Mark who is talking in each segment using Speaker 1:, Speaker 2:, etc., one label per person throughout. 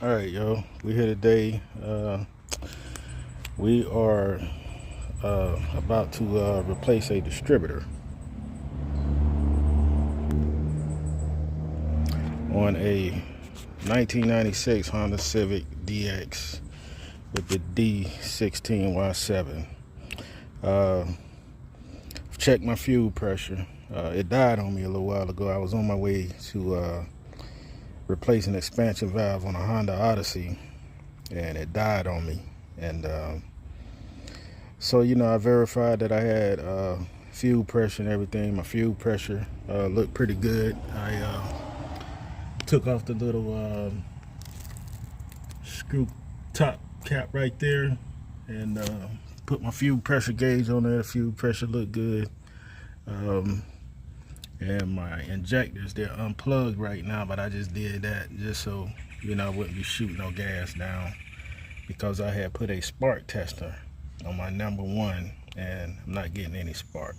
Speaker 1: All right, yo, we here today. We are about to replace a distributor on a 1996 Honda Civic DX with the D16Y7. Uh, checked my fuel pressure. It died on me a little while ago. I was on my way to replace an expansion valve on a Honda Odyssey, and it died on me. And so, I verified that I had fuel pressure and everything. My fuel pressure looked pretty good. I took off the little screw top cap right there and put my fuel pressure gauge on there. The fuel pressure looked good. And my injectors, they're unplugged right now, but I just did that just so, I wouldn't be shooting no gas down, because I had put a spark tester on my number one and I'm not getting any spark.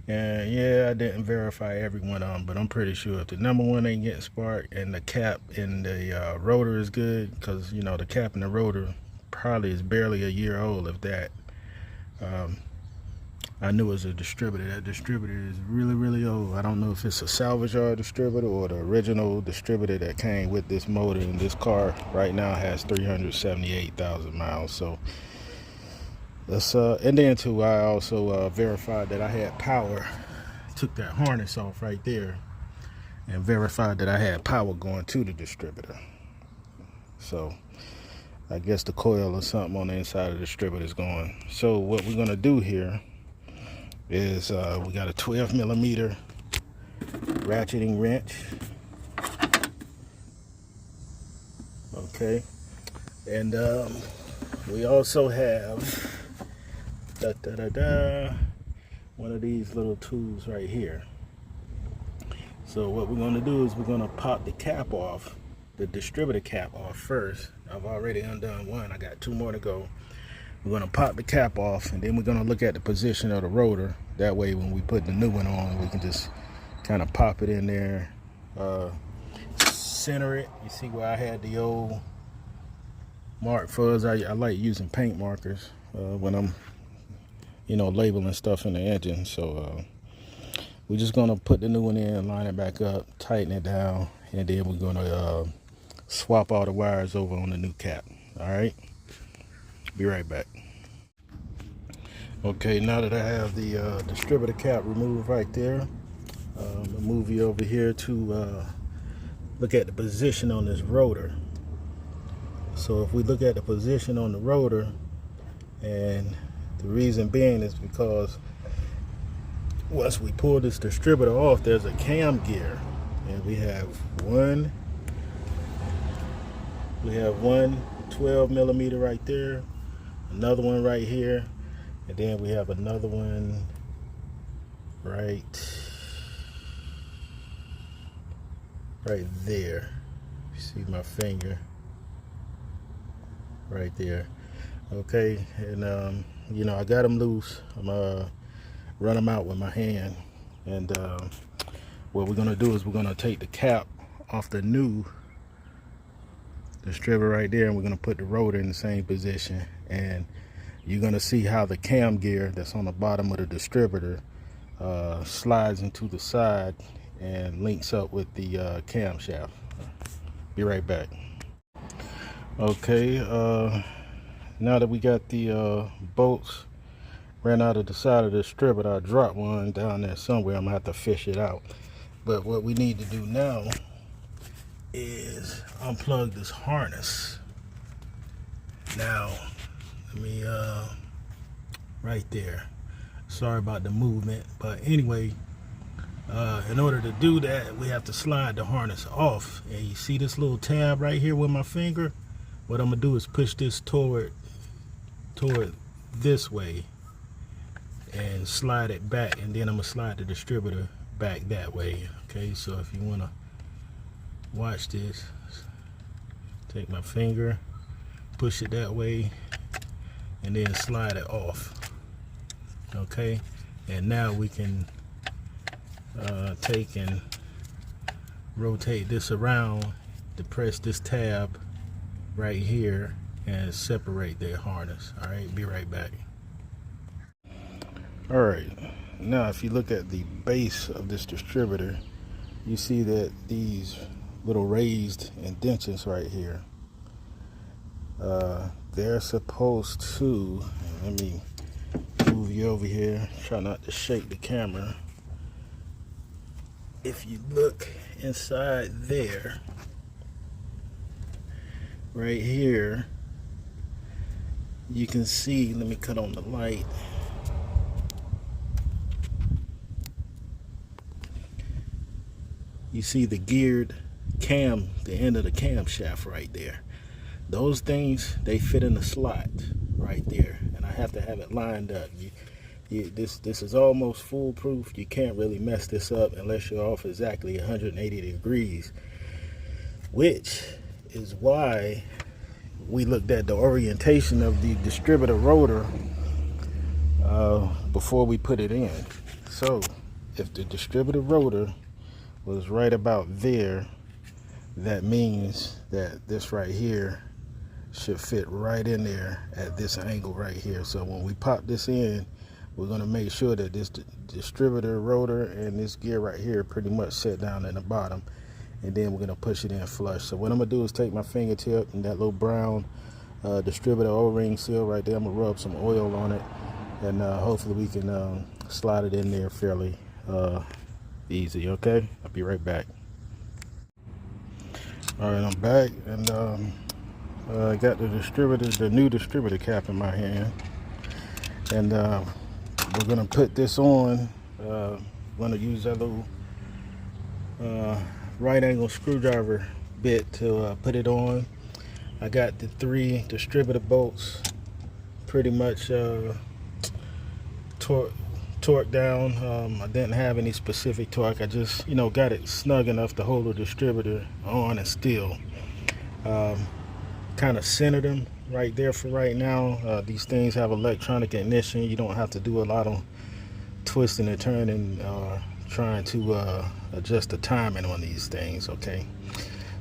Speaker 1: And yeah, I didn't verify every one of them, but I'm pretty sure if the number one ain't getting spark and the cap and the rotor is good, because the cap and the rotor probably is barely a year old, if that. I knew it was a distributor. That distributor is really, really old. I don't know if it's a salvage yard distributor or the original distributor that came with this motor. And this car right now has 378,000 miles. So that's and then too, I also verified that I had power. Took that harness off right there and verified that I had power going to the distributor. So I guess the coil or something on the inside of the distributor is going. So what we're gonna do here is we got a 12 millimeter ratcheting wrench. Okay, and we also have one of these little tools right here. So what we're going to do is we're going to pop the cap off, the distributor cap off first. I've already undone one. I got two more to go. We're going to pop the cap off, and then we're going to look at the position of the rotor. That way when we put the new one on, we can just kind of pop it in there, center it. You see where I had the old mark fuzz. I like using paint markers when I'm labeling stuff in the engine. So we're just going to put the new one in, line it back up, tighten it down, and then we're going to swap all the wires over on the new cap. All right, be right back. Okay, now that I have the distributor cap removed right there, I'll move you over here to look at the position on this rotor. So if we look at the position on the rotor, and the reason being is because once we pull this distributor off, there's a cam gear, and we have one 12 millimeter right there, another one right here, and then we have another one right there. You see my finger right there. Okay, and I got them loose. I'm run them out with my hand, and what we're gonna do is we're gonna take the cap off the new distributor right there, and we're gonna put the rotor in the same position, and you're gonna see how the cam gear that's on the bottom of the distributor slides into the side and links up with the camshaft. Be right back. Okay, now that we got the bolts ran out of the side of the distributor, I dropped one down there somewhere. I'm gonna have to fish it out. But what we need to do now is unplug this harness. Now, let me right there. Sorry about the movement, but anyway, in order to do that, we have to slide the harness off. And you see this little tab right here with my finger? What I'm gonna do is push this toward this way and slide it back, and then I'm gonna slide the distributor back that way. Okay, so if you wanna watch this, take my finger, push it that way, and then slide it off. Okay, and now we can take and rotate this around depress this tab right here and separate their harness. All right, be right back. All right, now if you look at the base of this distributor, you see that these little raised indentions right here, they're supposed to, let me move you over here, try not to shake the camera. If you look inside there, right here, you can see, let me cut on the light. You see the geared cam, the end of the camshaft right there. Those things, they fit in the slot right there, and I have to have it lined up. This is almost foolproof. You can't really mess this up unless you're off exactly 180 degrees, which is why we looked at the orientation of the distributor rotor before we put it in. So if the distributor rotor was right about there, that means that this right here should fit right in there at this angle right here. So when we pop this in, we're going to make sure that this distributor rotor and this gear right here pretty much set down in the bottom, and then we're going to push it in flush. So what I'm going to do is take my fingertip and that little brown distributor O-ring seal right there, I'm going to rub some oil on it, and hopefully we can slide it in there fairly easy. Okay, I'll be right back. All right, I'm back, and I got the new distributor cap in my hand, and we're gonna put this on. Gonna use that little right angle screwdriver bit to put it on. I got the 3 distributor bolts pretty much torque down. I didn't have any specific torque. I just, got it snug enough to hold the distributor on and still. Kind of centered them right there for right now. These things have electronic ignition. You don't have to do a lot of twisting and turning, trying to adjust the timing on these things. Okay,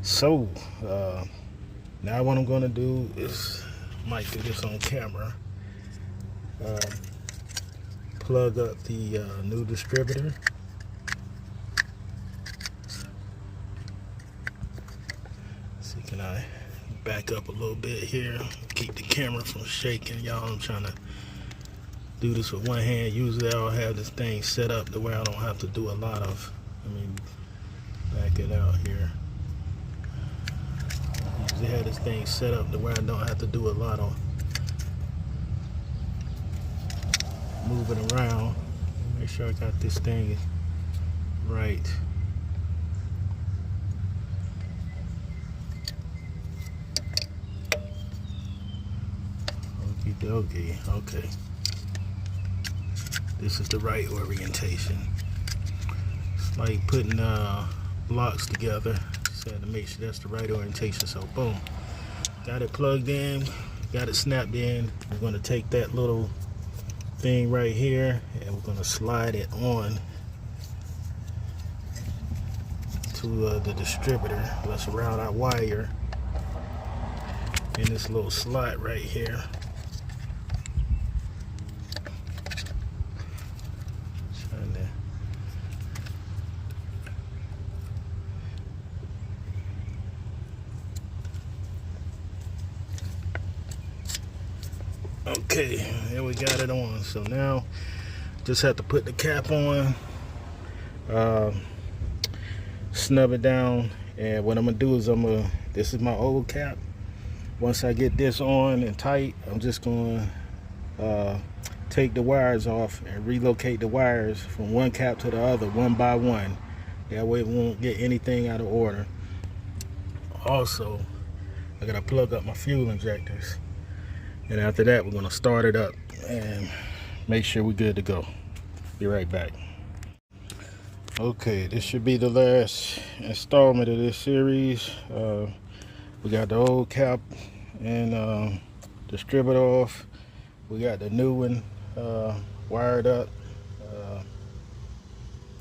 Speaker 1: so now what I'm going to do is, might do this on camera. Plug up the new distributor. See, can I back up a little bit here? Keep the camera from shaking, y'all. I'm trying to do this with one hand. Usually I'll have this thing set up the way I don't have to do a lot of, let me back it out here. Usually have this thing set up the way I don't have to do a lot of moving around. Make sure I got this thing right. Okie dokie. Okay. This is the right orientation. It's like putting blocks together. Just had to make sure that's the right orientation. So boom. Got it plugged in. Got it snapped in. We're going to take that little thing right here and we're going to slide it on to the distributor. Let's route our wire in this little slot right here. Okay, there we got it on. So now just have to put the cap on, snub it down, and what I'm gonna do is this is my old cap. Once I get this on and tight, I'm just gonna take the wires off and relocate the wires from one cap to the other one by one. That way it won't get anything out of order. Also, I gotta plug up my fuel injectors. And after that, we're going to start it up and make sure we're good to go. Be right back. Okay, this should be the last installment of this series. We got the old cap and distributor off. We got the new one wired up.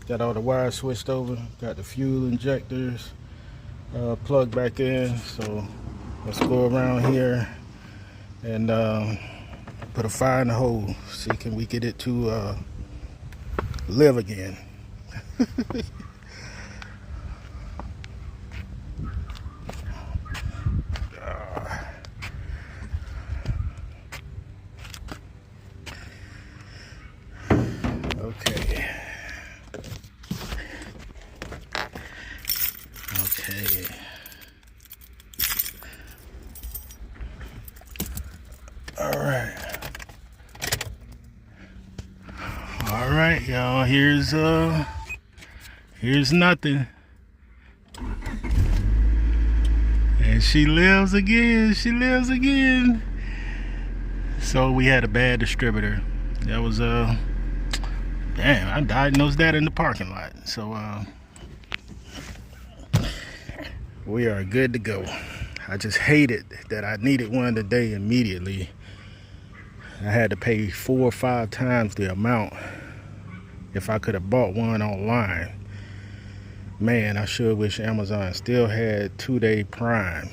Speaker 1: Got all the wires switched over. Got the fuel injectors plug back in. So let's go around here and put a fire in the hole. See, can we get it to live again? Okay. Okay. All right, y'all. Here's nothing. And she lives again. She lives again. So we had a bad distributor. That was damn, I diagnosed that in the parking lot. So we are good to go. I just hated that I needed one today immediately. I had to pay 4 or 5 times the amount if I could have bought one online. Man, I sure wish Amazon still had 2-day Prime.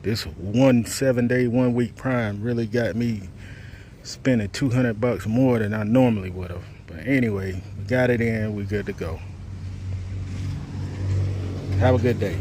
Speaker 1: This 7-day, 1-week Prime really got me spending $200 more than I normally would have. But anyway, we got it in, we good to go. Have a good day.